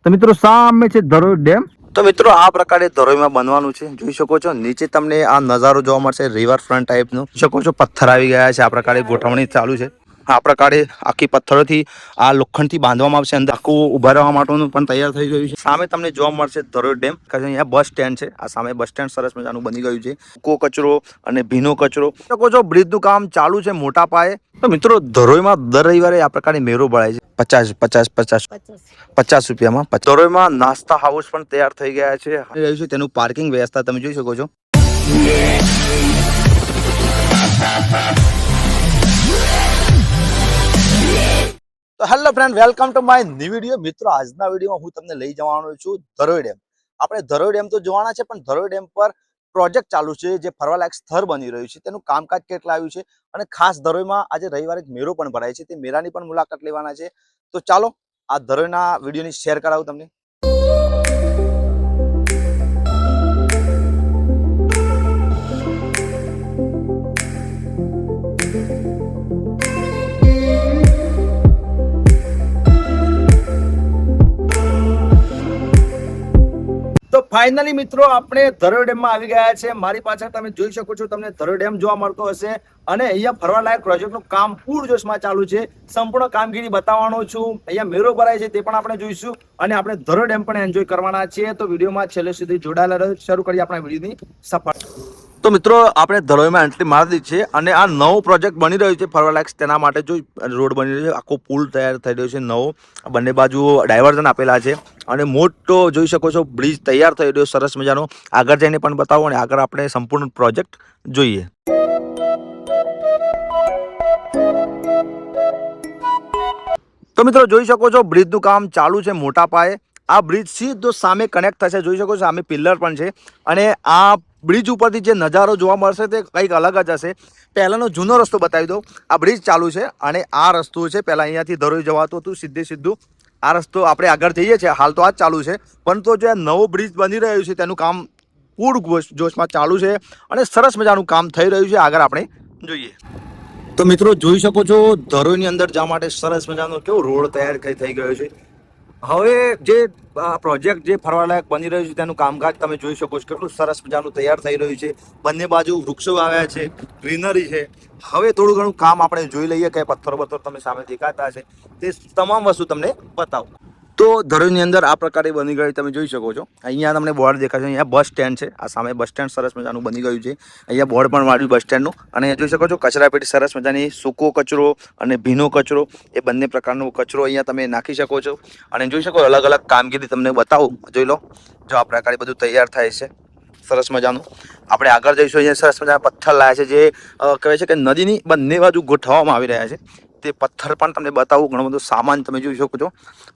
તો મિત્રો સામે છે ધરોઈ ડેમ। તો મિત્રો આ પ્રકારે ધરોઈમાં બનવાનું છે, જોઈ શકો છો નીચે તમને આ નજારો જોવા મળશે રિવર ફ્રન્ટ ટાઈપનો। શકો છો પથ્થર આવી ગયા છે, આ પ્રકારે ગોઠવણી ચાલુ છે। આ પ્રકારે આખી પથ્થરોથી આ લોખંડથી બાંધવામાં આવશે, અંદર આખું ઉભા રહેવા માટેનું પણ તૈયાર થઈ ગયું છે। સામે તમને જોવા મળશે ધરોઈ ડેમ, અહીંયા બસ સ્ટેન્ડ છે। આ સામે બસ સ્ટેન્ડ સરસ મજાનું બની ગયું છે। સૂકો કચરો અને ભીનો કચરો, શકો છો બ્રિજનું કામ ચાલુ છે મોટા પાયે। તો મિત્રો ધરોઈમાં દર રવિવારે આ પ્રકારની મેળો ભરાય છે, 50 રૂપિયામાં। ધરોઈમાં નાસ્તા હાઉસ પણ તૈયાર થઈ ગયા છે, તેનું પાર્કિંગ વ્યવસ્થા તમે જોઈ શકો છો। તો hello friend, welcome to my new video. મિત્રો આજના વિડીયોમાં હું તમને લઈ જવાનો છું ધરોઈ ડેમ। આપણે ધરોઈ ડેમ તો જોવાના છે, પણ ધરોઈ ડેમ પર પ્રોજેક્ટ ચાલુ છે જે ફરવાલાયક સ્થળ બની રહ્યું છે, તેનું કામકાજ કેટલા આવ્યું છે અને ખાસ ધરોઈમાં આજે રવિવારે એક મેળો પણ ભરાય છે, તે મેળાની પણ મુલાકાત લેવાના છે। તો ચાલો આ ધરોઈના વિડીયોની શેર કરાવું તમને। તો ફાઇનલી મિત્રો આપણે ધરોઈ ડેમમાં આવી ગયા છે। મારી પાછળ તમે જોઈ શકો છો, તમને ધરોઈ ડેમ જોવા મળતો હશે અને અહીંયા ફરવાલાયક પ્રોજેક્ટનું કામ પૂરજોશમાં ચાલુ છે। સંપૂર્ણ કામગીરી બતાવવાનો છું, અહીંયા મેળો ભરાય છે તે પણ આપણે જોઈશું અને આપણે ધરોઈ ડેમ પણ એન્જોય કરવાના છીએ। તો વિડીયોમાં છેલ્લે સુધી જોડાયેલા રહો, શરૂ કરીએ આપણા વિડીયોની સફર। તો મિત્રો આપણે ધરોઈમાં એન્ટ્રી મારી દીધી છે અને આ નવો પ્રોજેક્ટ બની રહ્યો છે ફરવાલાયક, તેના માટે જો રોડ બની રહ્યો છે, આખો પુલ તૈયાર થઈ રહ્યો છે નવો। બંને બાજુ ડાયવર્ઝન આપેલા છે અને મોટો જોઈ શકો છો બ્રિજ તૈયાર થઈ રહ્યો સરસ મજાનો। આગળ જઈને પણ બતાવો અને આગળ આપણે સંપૂર્ણ પ્રોજેક્ટ જોઈએ। તો મિત્રો જોઈ શકો છો બ્રિજનું કામ ચાલુ છે મોટા પાયે। આ બ્રિજ સીધો સામે કનેક્ટ થશે, જોઈ શકો છો સામે પિલ્લર પણ છે અને આ બ્રિજ ઉપરથી જે નજારો જોવા મળશે તે કંઈક અલગ જ હશે। પહેલાનો જૂનો રસ્તો બતાવી દઉં, આ બ્રિજ ચાલુ છે અને આ રસ્તો છે, પહેલા અહીંયાથી ધરોઈ જવાતું હતું સીધું। આ રસ્તો આપણે આગળ જઈએ છીએ, હાલ તો આ જ ચાલુ છે, પરંતુ જે નવો બ્રિજ બની રહ્યું છે તેનું કામ પૂર જોશમાં ચાલુ છે અને સરસ મજાનું કામ થઈ રહ્યું છે। આગળ આપણે જોઈએ તો મિત્રો જોઈ શકો છો ધરોઈની અંદર જવા માટે સરસ મજાનો કેવો રોડ તૈયાર થઈ ગયો છે। હવે જે પ્રોજેક્ટ જે ફરવાલાયક બની રહ્યું છે તેનું કામકાજ તમે જોઈ શકો છો, કેટલું સરસ મજાનું તૈયાર થઈ રહ્યું છે। બંને બાજુ વૃક્ષો આવ્યા છે, ગ્રીનરી છે। હવે થોડું ઘણું કામ આપણે જોઈ લઈએ કે પથ્થરો તમે સામે દેખાતા હશે, તે તમામ વસ્તુ તમને બતાવું। તો ધરોઈની અંદર આ પ્રકારે બની ગયું તમે જોઈ શકો છો। અહીંયા તમને બોર્ડ દેખાશે, અહીંયા બસ સ્ટેન્ડ છે, આ સામે બસ સ્ટેન્ડ સરસ મજાનું બની ગયું છે। અહીંયા બોર્ડ પણ માર્યું બસ સ્ટેન્ડનું અને જોઈ શકો છો કચરાપેટી સરસ મજાની, સૂકો કચરો અને ભીનો કચરો, એ બંને પ્રકારનો કચરો અહીંયા તમે નાખી શકો છો અને જોઈ શકો અલગ અલગ કામગીરી તમને બતાવું, જોઈ લો। જો આ પ્રકારે બધું તૈયાર થાય છે સરસ મજાનું। આપણે આગળ જઈશું, અહીંયા સરસ મજાના પથ્થર લાયા છે જે કહેવાય છે કે નદીની બંને બાજુ ગોઠવવામાં આવી રહ્યા છે, તે પથ્થર પણ તમને બતાવું। ઘણો બધો સામાન તમે જોઈ શકો છો,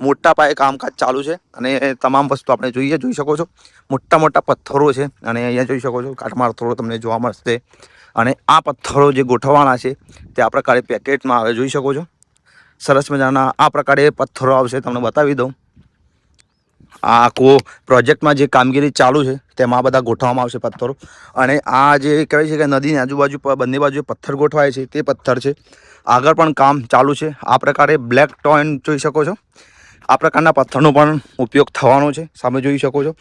મોટા પાયે કામકાજ ચાલુ છે અને તમામ વસ્તુ આપણે જોઈ શકો છો। મોટા મોટા પથ્થરો છે અને અહીંયા જોઈ શકો છો કાટમાળ થોડો તમને જોવા મળશે અને આ પથ્થરો જે ગોઠવવાના છે તે આ પ્રકારે પેકેટમાં આવે, જોઈ શકો છો સરસ મજાના આ પ્રકારે પથ્થરો આવશે, તમને બતાવી દઉં। આ આખો પ્રોજેક્ટમાં જે કામગીરી ચાલુ છે તેમાં આ બધા ગોઠવવામાં આવશે પથ્થરો અને આ જે કહેવાય છે કે નદીની આજુબાજુ બંને બાજુ પથ્થર ગોઠવાય છે તે પથ્થર છે। આગળ પણ કામ ચાલુ છે। આ પ્રકારે બ્લેક ટોન જોઈ શકો છો, આ પ્રકારના પથ્થરનો પણ ઉપયોગ થવાનો છે, સામે જોઈ શકો છો।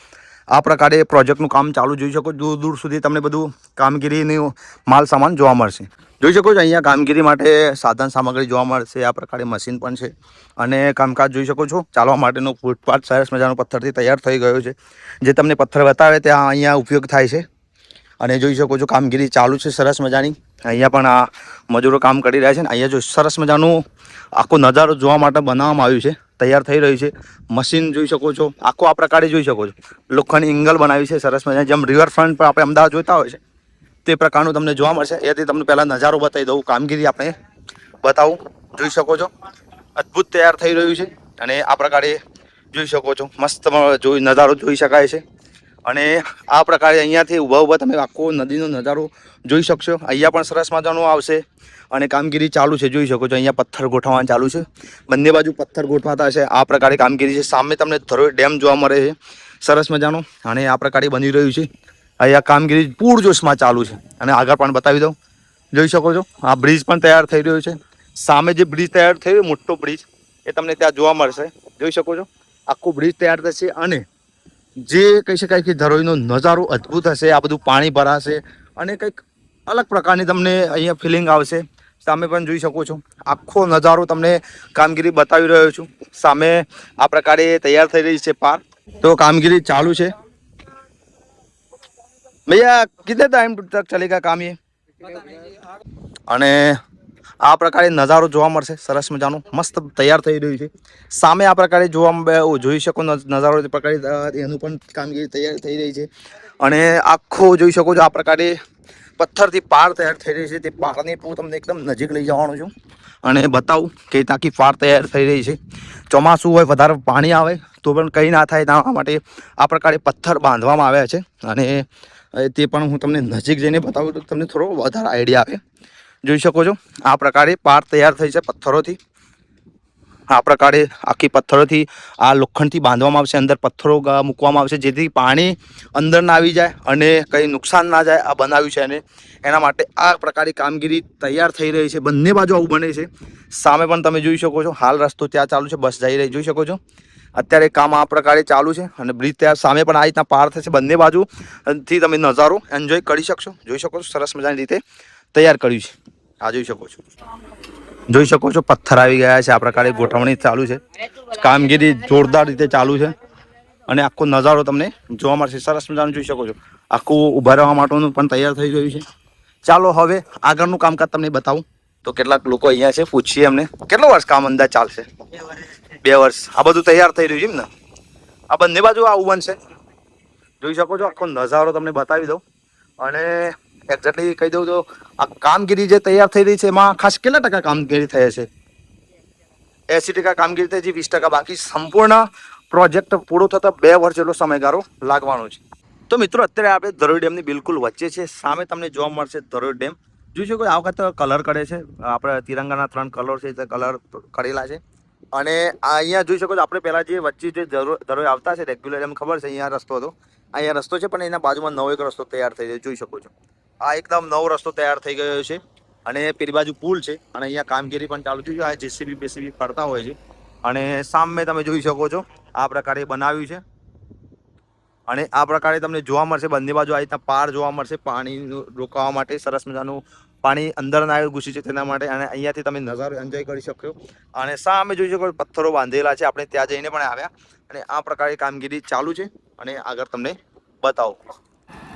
આ પ્રકારે પ્રોજેક્ટનું કામ ચાલુ જોઈ શકો, દૂર દૂર સુધી તમને બધું કામગીરીનું માલ સામાન જોવા મળશે। જોઈ શકો છો અહીંયા કામગીરી માટે સાધન સામગ્રી જોવા મળશે, આ પ્રકારે મશીન પણ છે અને કામકાજ જોઈ શકો છો। ચાલવા માટેનો ફૂટપાથ સરસ મજાનો પથ્થરથી તૈયાર થઈ ગયો છે, જે તમને પથ્થર બતાવે ત્યાં અહીંયા ઉપયોગ થાય છે અને જોઈ શકો છો કામગીરી ચાલુ છે સરસ મજાની। અહીંયા પણ આ મજૂરો કામ કરી રહ્યા છે ને અહીંયા જો સરસ મજાનું આખો નજારો જોવા માટે બનાવવામાં આવ્યું છે, તૈયાર થઈ રહ્યું છે। મશીન જોઈ શકો છો, આખો આ પ્રકારે જોઈ શકો છો, લોખંડની એંગલ બનાવી છે સરસ મજાની, જેમ રિવરફ્રન્ટ પર આપણે અમદાવાદ જોતા હોય છે તે પ્રકારનું તમને જોવા મળશે। એથી તમને પહેલાં નજારો બતાવી દઉં, કામગીરી આપણે બતાવું, જોઈ શકો છો અદ્ભુત તૈયાર થઈ રહ્યું છે અને આ પ્રકારે જોઈ શકો છો મસ્ત નજારો જોઈ શકાય છે અને આ પ્રકારે અહીંયાથી ઊભા તમે આખો નદીનો નજારો જોઈ શકશો। અહીંયા પણ સરસ મજાનું આવશે અને કામગીરી ચાલુ છે, જોઈ શકો છો અહીંયા પથ્થર ગોઠવવાનું ચાલુ છે, બંને બાજુ પથ્થર ગોઠવાતા હશે। આ પ્રકારે કામગીરી છે। સામે તમને ધરોઈ ડેમ જોવા મળે છે સરસ મજાનો અને આ પ્રકારે બની રહ્યું છે। અહીંયા કામગીરી પૂરજોશમાં ચાલુ છે અને આગળ પણ બતાવી દઉં, જોઈ શકો છો આ બ્રિજ પણ તૈયાર થઈ રહ્યો છે। સામે જે બ્રિજ તૈયાર થઈ રહ્યો મોટો બ્રિજ એ તમને ત્યાં જોવા મળશે, જોઈ શકો છો। આખો બ્રિજ તૈયાર થશે અને જે કહી શકાય કે ધરોઈનો નજારો અદ્ભુત હશે. આ બધું પાણી ભરાશે અને કંઈક અલગ પ્રકારની તમને અહીંયા ફિલિંગ આવશે. સામે પણ જોઈ શકો છો આખો નજારો તમને કામગીરી બતાવી રહ્યો છું. સામે આ પ્રકારે તૈયાર થઈ રહી છે પાર, તો કામગીરી ચાલુ છે. भैया कितने टाइम तक चलेगा काम ये? અને આ પ્રકારે નજારો જોવા મળશે. સરસ મજાનો મસ્ત તૈયાર થઈ રહ્યું છે. સામે આ પ્રકારે જોઈ શકો નજારો તે પ્રકારે એનું પણ કામગીરી તૈયાર થઈ રહી છે. અને આખો જોઈ શકો છો આ પ્રકારે પથ્થરથી પાર તૈયાર થઈ રહી છે. તે પારની હું તમને એકદમ નજીક લઈ જવાનો છું અને બતાવું કે તાકી પાર તૈયાર થઈ રહી છે. ચોમાસું હોય, વધારે પાણી આવે તો પણ કંઈ ના થાય એના માટે આ પ્રકારે પથ્થર બાંધવામાં આવ્યા છે. અને તે પણ હું તમને નજીક જઈને બતાવું તો તમને થોડો વધારે આઈડિયા આવે. જોઈ શકો છો આ પ્રકારે પાર તૈયાર થઈ છે પથ્થરોથી. આ પ્રકારે આખી પથ્થરોથી આ લોખંડથી બાંધવામાં આવશે. અંદર પથ્થરો મૂકવામાં આવશે જેથી પાણી અંદર ના આવી જાય અને કંઈ નુકસાન ના જાય. આ બનાવ્યું છે અને એના માટે આ પ્રકારે કામગીરી તૈયાર થઈ રહી છે. બંને બાજુ આવું બને છે. સામે પણ તમે જોઈ શકો છો હાલ રસ્તો ત્યાં ચાલુ છે, બસ જઈ રહી જોઈ શકો છો. અત્યારે કામ આ પ્રકારે ચાલુ છે અને બ્રિજ ત્યાં સામે પણ આ રીતના પાર થશે. બંને બાજુથી તમે નજારો એન્જોય કરી શકશો. જોઈ શકો છો સરસ મજાની રીતે તૈયાર કર્યું છે. આ જોઈ શકો છો, જોઈ શકો છો પથ્થર આવી ગયા છે. આ પ્રકારે ગોઠવણી ચાલુ છે. કામગીરી જોરદાર રીતે ચાલુ છે અને આખો નજારો તમને જોવા મળશે. સરસ મજાનું જોઈ શકો છો. આખું ઊભા રહેવા માટેનું પણ તૈયાર થઈ ગયું છે. ચાલો હવે આગળનું કામકાજ તમને બતાવું. તો કેટલાક લોકો અહીંયા છે, પૂછીએ એમને કેટલો વર્ષ કામ અંદાજ ચાલશે? 2 વર્ષ. આ બધું તૈયાર થઈ રહ્યું છે એમ ને? આ બંને બાજુ આવું બનશે. જોઈ શકો છો આખો નજારો તમને બતાવી દઉં અને એક્ઝેક્ટલી કહી દઉં તો આ કામગીરી જે તૈયાર થઈ રહી છે એમાં ખાસ કેટલા ટકા કામગીરી થઈ છે? 80% કામગીરી થઈ છે, 20% બાકી. સંપૂર્ણ પ્રોજેક્ટ પૂરો થતા 2 વર્ષ જેટલો સમયગાળો લાગવાનો છે. તો મિત્રો અત્યારે આપણે ધરોઈ ડેમની બિલકુલ વચ્ચે છે. સામે તમને જોવા મળશે ધરોઈ ડેમ. જોઈ શકો આ વખત કલર કરે છે. આપણે તિરંગાના 3 કલર છે તે કલર કરેલા છે. અને અહીંયા જોઈ શકો છો આપણે પહેલાં જે વચ્ચે જે ધરોઈ આવતા છે રેગ્યુલર, એમ ખબર છે અહીંયા રસ્તો હતો, અહીંયા રસ્તો છે પણ એના બાજુમાં નવો એક રસ્તો તૈયાર થઈ ગયો જોઈ શકો છો. આ એકદમ નવો રસ્તો તૈયાર થઈ ગયો છે અને પેલી બાજુ પુલ છે અને અહીંયા કામગીરી પણ ચાલુ થઈ ગઈ. આ જેસીબી કરતા હોય છે અને સામે તમે જોઈ શકો છો આ પ્રકારે બનાવ્યું છે. અને આ પ્રકારે તમને જોવા મળશે બંને બાજુ આ રીતના પાર જોવા મળશે પાણી રોકવા માટે. સરસ મજાનું પાણી અંદર ના ઘૂસી છે તેના માટે. અને અહીંયાથી તમે નજારો એન્જોય કરી શકો. અને સામે જોઈ શકો પથ્થરો બાંધેલા છે. આપણે ત્યાં જઈને પણ આવ્યા અને આ પ્રકારે કામગીરી ચાલુ છે અને આગળ તમને બતાવો.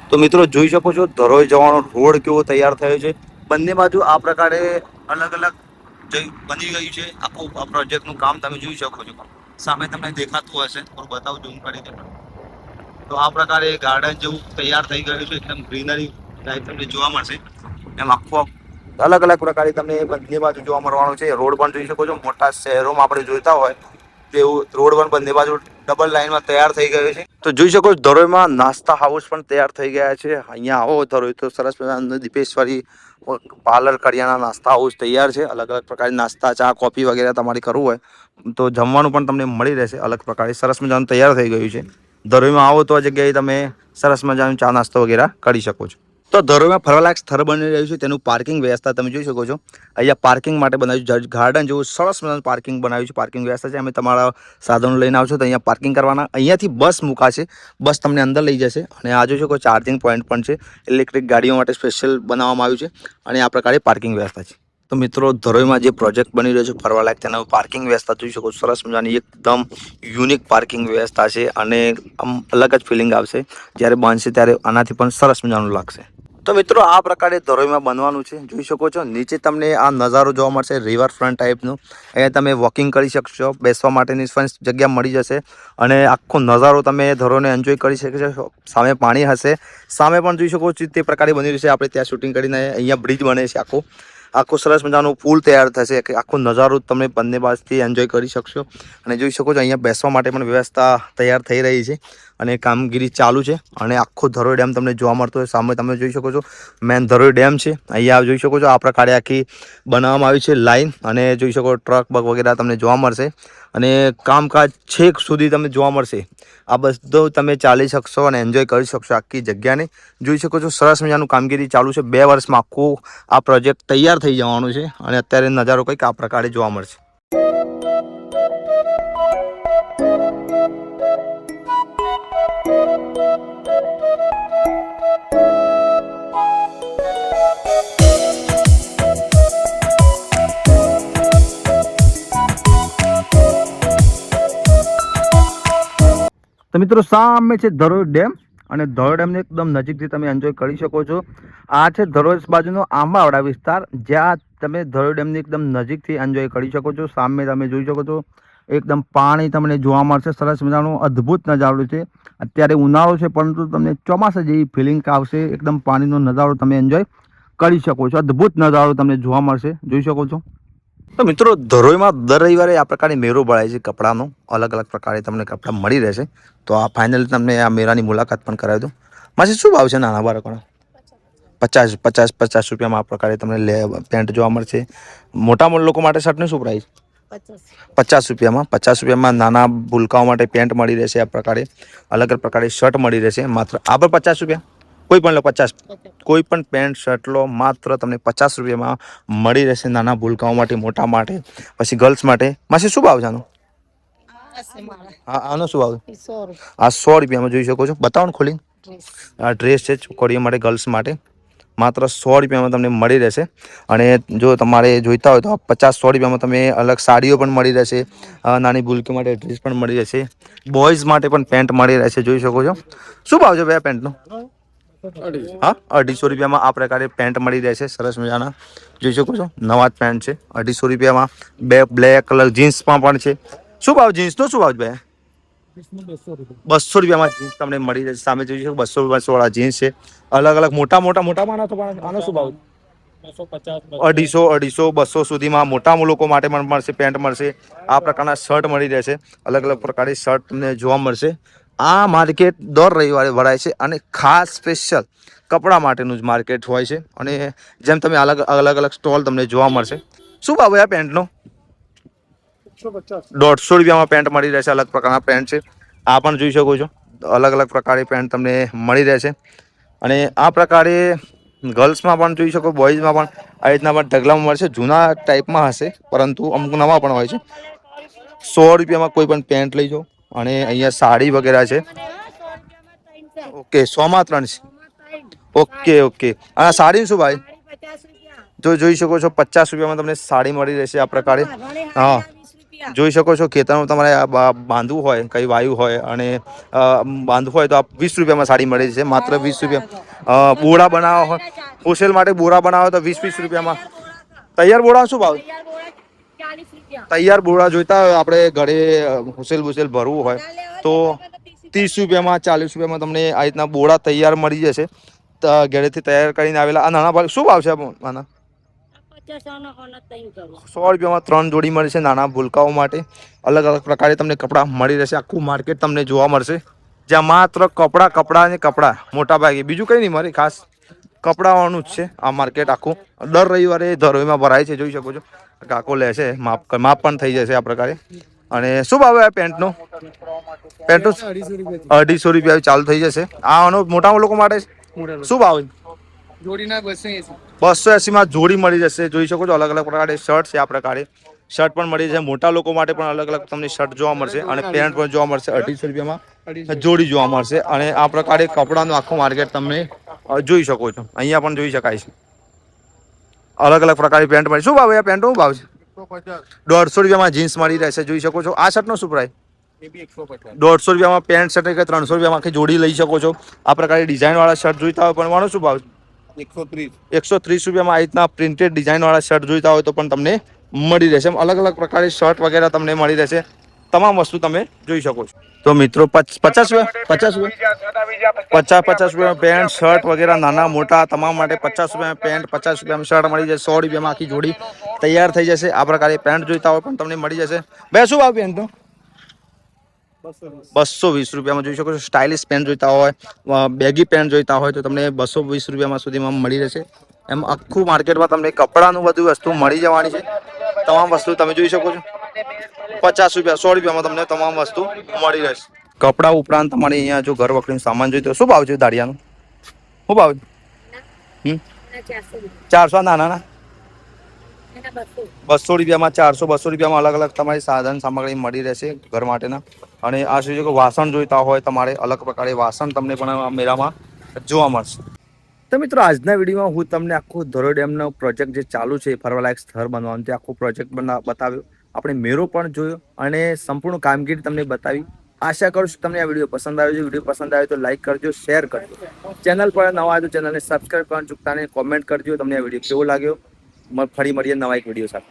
તો મિત્રો જોઈ શકો છો ધરોઈ જવાનો રોડ કેવો તૈયાર થયો છે. બંને બાજુ આ પ્રકારે અલગ અલગ બની ગયું છે. આખું પ્રોજેક્ટનું કામ તમે જોઈ શકો છો. સામે તમને દેખાતું હશે, થોડું બતાવું ઝૂમ કરીને. તો આ પ્રકારે ગાર્ડન જેવું તૈયાર થઈ ગયું છે. એકદમ ગ્રીનરી ટાઈપ તમને જોવા મળશે. એમ આખો અલગ અલગ પ્રકારે તમને બંને બાજુ જોવા મળવાનું છે. રોડ પણ જોઈ શકો છો. મોટા શહેરોમાં આપણે જોઈતા હોય તેવું રોડ પણ બંને બાજુ ડબલ લાઈનમાં તૈયાર થઈ ગયો છે. તો જોઈ શકો છો ધરોઈમાં નાસ્તા હાઉસ પણ તૈયાર થઈ ગયા છે. અહીંયા આવો ધરોઈ તો સરસ મજાનું દીપેશ્વરી પાર્લર કરિયાના નાસ્તા હાઉસ તૈયાર છે. અલગ અલગ પ્રકારની નાસ્તા, ચા, કોફી વગેરે તમારે કરવું હોય તો જમવાનું પણ તમને મળી રહેશે. અલગ પ્રકારે સરસ મજાનું તૈયાર થઈ ગયું છે. ધરોઈમાં આવો તો આ જગ્યાએ તમે સરસ મજાનું ચા નાસ્તો વગેરે કરી શકો છો. તો ધરોઈમાં ફરવાલાયક સ્થળ બની રહ્યું છે. તેનું પાર્કિંગ વ્યવસ્થા તમે જોઈ શકો છો. અહીંયા પાર્કિંગ માટે બનાવ્યું ગાર્ડન જેવું સરસ મજાનું પાર્કિંગ બનાવ્યું છે. પાર્કિંગ વ્યવસ્થા છે. અમે તમારા સાધનો લઈને આવશો તો અહીંયા પાર્કિંગ કરવાના. અહીંયાથી બસ મુકાશે, બસ તમને અંદર લઈ જશે. અને આ જોઈ શકો ચાર્જિંગ પોઈન્ટ પણ છે. ઇલેક્ટ્રિક ગાડીઓ માટે સ્પેશિયલ બનાવવામાં આવ્યું છે અને આ પ્રકારે પાર્કિંગ વ્યવસ્થા છે. તો મિત્રો ધરોઈમાં જે પ્રોજેક્ટ બની રહ્યો છે ફરવાલાયક, તેના પાર્કિંગ વ્યવસ્થા જોઈ શકો. સરસ મજાની એકદમ યુનિક પાર્કિંગ વ્યવસ્થા છે અને આમ અલગ જ ફિલિંગ આવશે જ્યારે બનશે ત્યારે. આનાથી પણ સરસ મજાનું લાગશે. તો મિત્રો આ પ્રકારે ધરોઈમાં બનવાનું છે. જોઈ શકો છો નીચે તમને આ નજારો જોવા મળશે રિવરફ્રન્ટ ટાઈપનું. અહીંયા તમે વોકિંગ કરી શકશો, બેસવા માટેની પણ જગ્યા મળી જશે અને આખો નજારો તમે ધરોઈને એન્જોય કરી શકશો. સામે પાણી હશે, સામે પણ જોઈ શકો છો તે પ્રકારે બની રહ્યું છે. આપણે ત્યાં શૂટિંગ કરીને અહીંયા બ્રિજ બને છે. આખો સરસ મજાનો પુલ તૈયાર થશે. આખો નજારો તમે બંને બાજુથી એન્જોય કરી શકશો. અને જોઈ શકો છો અહીંયા બેસવા માટે પણ વ્યવસ્થા તૈયાર થઈ રહી છે અને કામગીરી ચાલુ છે. અને આખો ધરોઈ ડેમ તમને જોવા મળતો હોય. સામે તમે જોઈ શકો છો મેન ધરોઈ ડેમ છે. અહીંયા જોઈ શકો છો આ પ્રકારે આખી બનાવવામાં આવી છે લાઈન. અને જોઈ શકો ટ્રક બગ વગેરે તમને જોવા મળશે અને કામકાજ છેક સુધી તમને જોવા મળશે. આ બધું તમે ચાલી શકશો અને એન્જોય કરી શકશો આખી જગ્યાને. જોઈ શકો છો સરસ મજાનું કામગીરી ચાલુ છે. 2 વર્ષમાં આખું આ પ્રોજેક્ટ તૈયાર થઈ જવાનું છે અને અત્યારે નજારો કંઈક આ પ્રકારે જોવા મળશે. તો મિત્રો સામે છે ધરોઈ ડેમ અને ધરોઈ ડેમને એકદમ નજીકથી તમે એન્જોય કરી શકો છો. આ છે ધરોઈ બાજુનો આંબાવાડા વિસ્તાર, જ્યાં તમે ધરોઈ ડેમની એકદમ નજીકથી એન્જોય કરી શકો છો. સામે તમે જોઈ શકો છો એકદમ પાણી તમને જોવા મળશે. સરસ મજાનો અદ્ભુત નજારો છે. અત્યારે ઉનાળો છે પરંતુ તમને ચોમાસા જેવી ફિલિંગ આવશે. એકદમ પાણીનો નજારો તમે એન્જોય કરી શકો છો. અદ્ભુત નજારો તમને જોવા મળશે, જોઈ શકો છો. તો મિત્રો ધરોઈમાં દર રવિવારે આ પ્રકારની મેળો ભરાય છે કપડાનો. અલગ અલગ પ્રકારે તમને કપડાં મળી રહેશે. તો આ ફાઇનલી તમને આ મેળાની મુલાકાત પણ કરાવી દઉં. માસી શું ભાવ છે નાના બાળકોના? 50 આ પ્રકારે તમને પેન્ટ જોવા મળશે. મોટા લોકો માટે શર્ટની શું પ્રાઇસ? 50 રૂપિયામાં નાના ભૂલકાઓ માટે પેન્ટ મળી રહેશે. આ પ્રકારે અલગ અલગ પ્રકારે શર્ટ મળી રહેશે માત્ર આ પર 50 રૂપિયા. કોઈ પણ લો 50, કોઈ પણ પેન્ટ શર્ટ લો માત્ર તમને 50 રૂપિયામાં મળી રહેશે. નાના ભૂલકાઓ માટે, મોટા માટે, પછી ગર્લ્સ માટે. માસી શું ભાવ છે આનો? હા, આનો શું ભાવ? આ 100 રૂપિયામાં જોઈ શકો છો. બતાવો ને ખોલી. આ ડ્રેસ છે છોકરીઓ માટે, ગર્લ્સ માટે. માત્ર 100 રૂપિયામાં તમને મળી રહેશે. અને જો તમારે જોઈતા હોય તો 50-100 રૂપિયામાં તમે અલગ સાડીઓ પણ મળી રહેશે. નાની ભૂલકી માટે ડ્રેસ પણ મળી રહેશે. બોયઝ માટે પણ પેન્ટ મળી રહેશે, જોઈ શકો છો. શું ભાવ છે ભાઈ આ પેન્ટનો? હા, 250 રૂપિયામાં આ પ્રકારે પેન્ટ મળી રહેશે. સરસ મજાના જોઈ શકો છો. નવા જ પેન્ટ છે 250 રૂપિયામાં. બે બ્લેક કલર જીન્સમાં પણ છે. શું ભાવ જીન્સનો? શું ભાવ ભાઈ? 200 રૂપિયામાં જીન્સ તમને મળી રહેશે. સામે જોઈ શકો 200 વાળા જીન્સ છે. અલગ અલગ મોટા આનો શું ભાવ? 250, 200 સુધીમાં મોટા લોકો માટે પણ મળશે. પેન્ટ મળશે. આ પ્રકારના શર્ટ મળી રહેશે. અલગ અલગ પ્રકારની શર્ટ તમને જોવા મળશે. આ માર્કેટ દર રવિવારે ભરાય છે અને ખાસ સ્પેશિયલ કપડા માટેનું જ માર્કેટ હોય છે. અને જેમ તમે અલગ અલગ સ્ટોલ તમને જોવા મળશે. શું ભાવ આ પેન્ટનો? 150 રૂપિયામાં પેન્ટ મળી રહેશે. અલગ પ્રકારના પેન્ટ છે. આ પણ જોઈ શકો છો. અલગ અલગ પ્રકારે પેન્ટ તમને મળી રહેશે. અને આ પ્રકારે ગર્લ્સમાં પણ જોઈ શકો, બોયઝમાં પણ આ રીતના પણ ઢગલામાં મળશે. જૂના ટાઈપમાં હશે પરંતુ અમુક નવા પણ હોય છે. 100 રૂપિયામાં કોઈ પણ પેન્ટ લઈ જાઓ. અને અહીંયા સાડી વગેરે છે. ઓકે, 100 માં 3 છે. ઓકે. આ સાડી શું ભાઈ? જોઈ શકો છો 50 રૂપિયામાં તમને સાડી મળી રહેશે. આ પ્રકારે હા જોઈ શકો છો. ખેતરમાં તમારે બાંધવું હોય, કઈ વાયુ હોય અને બાંધવું હોય તો 20 રૂપિયામાં સાડી મળી છે. માત્ર 20 રૂપિયા. બોરા બનાવવા હોય, હોલસેલ માટે બોરા બનાવો તો 20 રૂપિયામાં. તૈયાર બોરા શું ભાવ? તૈયાર બોરા જોઈતા હોય આપણે ઘરે હોલસેલ ભરવું હોય તો 30 રૂપિયામાં, 40 રૂપિયામાં તમને આ રીતના બોરા તૈયાર મળી જશે. ઘરેથી તૈયાર કરીને આવેલા. આ નાના ભાવ શું ભાવ છે આના? 100 રૂપિયામાં 3 જોડી મળશે નાના ભૂલકાઓ માટે. અલગ અલગ પ્રકારે તમને કપડાં મળી રહેશે. આખું માર્કેટ તમને જોવા મળશે, જ્યાં માત્ર કપડા ને કપડા મોટા ભાગે, બીજું કઈ નહીં મળે. ખાસ કપડાઓનું જ છે આ માર્કેટ આખું. દર રવિવારે ધરોઈમાં ભરાય છે, જોઈ શકો છો. કાકો લે છે, માપ પણ થઈ જશે આ પ્રકારે. અને શું ભાવ આ પેન્ટનો? 250 રૂપિયા ચાલુ થઈ જશે. આનો મોટા લોકો માટે શું ભાવ? 280માં જોડી મળી જશે. જોઈ શકો છો. અલગ અલગ પ્રકારે શર્ટ છે. આ પ્રકારે શર્ટ પણ મળી જશે. મોટા લોકો માટે પણ અલગ અલગ તમને શર્ટ જોવા મળશે અને પેન્ટ પણ જોવા મળશે. 250 રૂપિયામાં જોડી જોવા મળશે. અને આ પ્રકારે કપડાનું આખું માર્કેટ તમે જોઈ શકો છો. અહીંયા પણ જોઈ શકાય છે. અલગ અલગ પ્રકારની પેન્ટ મળી. શું ભાવ છે પેન્ટ? શું ભાવ છે? 150 રૂપિયામાં જીન્સ મળી રહેશે. જોઈ શકો છો. આ શર્ટનો શું પ્રાઇસ? 150 રૂપિયામાં પેન્ટ શર્ટ, કે 300 રૂપિયામાં આખી જોડી લઈ શકો છો. આ પ્રકારે ડિઝાઇન વાળા શર્ટ જોઈતા હોય પણ માનો શું ભાવ? 130 રૂપિયામાં આ રીતના પ્રિન્ટેડ ડિઝાઇન વાળા શર્ટ જોઈતા હોય તો પણ તમને મળી રહેશે. અલગ અલગ પ્રકારની શર્ટ વગેરે તમને મળી રહેશે. તમામ વસ્તુ તમે જોઈ શકો છો. તો મિત્રો 50 રૂપિયા પેન્ટ શર્ટ વગેરે નાના મોટા તમામ માટે 50 રૂપિયા પેન્ટ, 50 રૂપિયામાં શર્ટ મળી જશે. 100 રૂપિયામાં આખી જોડી તૈયાર થઈ જશે. આ પ્રકારે પેન્ટ જોઈતા હોય પણ તમને મળી જશે. બે શું ભાવ પેન્ટનો? 220 રૂપિયામાં જોઈ શકો છો. સ્ટાઇલિશ પેન્ટ જોઈતા હોય, બેગી પેન્ટ જોઈતા હોય તો તમને 220 રૂપિયામાં સુધીમાં મળી રહેશે. એમ આખું માર્કેટમાં તમને કપડાનું બધું વસ્તુ મળી જવાની છે. તમામ વસ્તુ તમે જોઈ શકો છો. 50 રૂપિયા, 100 રૂપિયામાં તમને તમામ વસ્તુ મળી રહેશે. કપડા ઉપરાંત તમારે અહીંયા જો ઘર વખરીનો સામાન જોઈતો શું ભાવ છે દાડિયાનો? શું ભાવ? 400 નાના 200 રૂપિયામાં 200 રૂપિયામાં અલગ અલગ તમારી સાધન સામગ્રી મળી રહેશે ઘર માટેના. અને આ શું છે કે વાસણ જોઈતા હોય તમારે અલગ પ્રકારે વાસણ તમને પણ મેળામાં જોવા મળશે. તો મિત્રો આજના વિડીયોમાં હું તમને આખું ધરોઈ ડેમનો પ્રોજેક્ટ જે ચાલુ છે, ફરવાલાયક સ્થળ બનવાનું, તે આખું પ્રોજેક્ટ બતાવ્યો. આપણે મેળો પણ જોયો અને સંપૂર્ણ કામગીરી તમને બતાવી. આશા કરું છું તમને આ વિડીયો પસંદ આવ્યો છે. વિડીયો પસંદ આવ્યો તો લાઈક કરજો, શેર કરજો. ચેનલ પર નવા આવ્યો તો ચેનલને સબસ્ક્રાઈબ કરવાનું ચૂકતા નહીં. કોમેન્ટ કરજો તમને આ વિડીયો કેવો લાગ્યો. ફરી મળીએ નવા એક વિડીયો સાથે.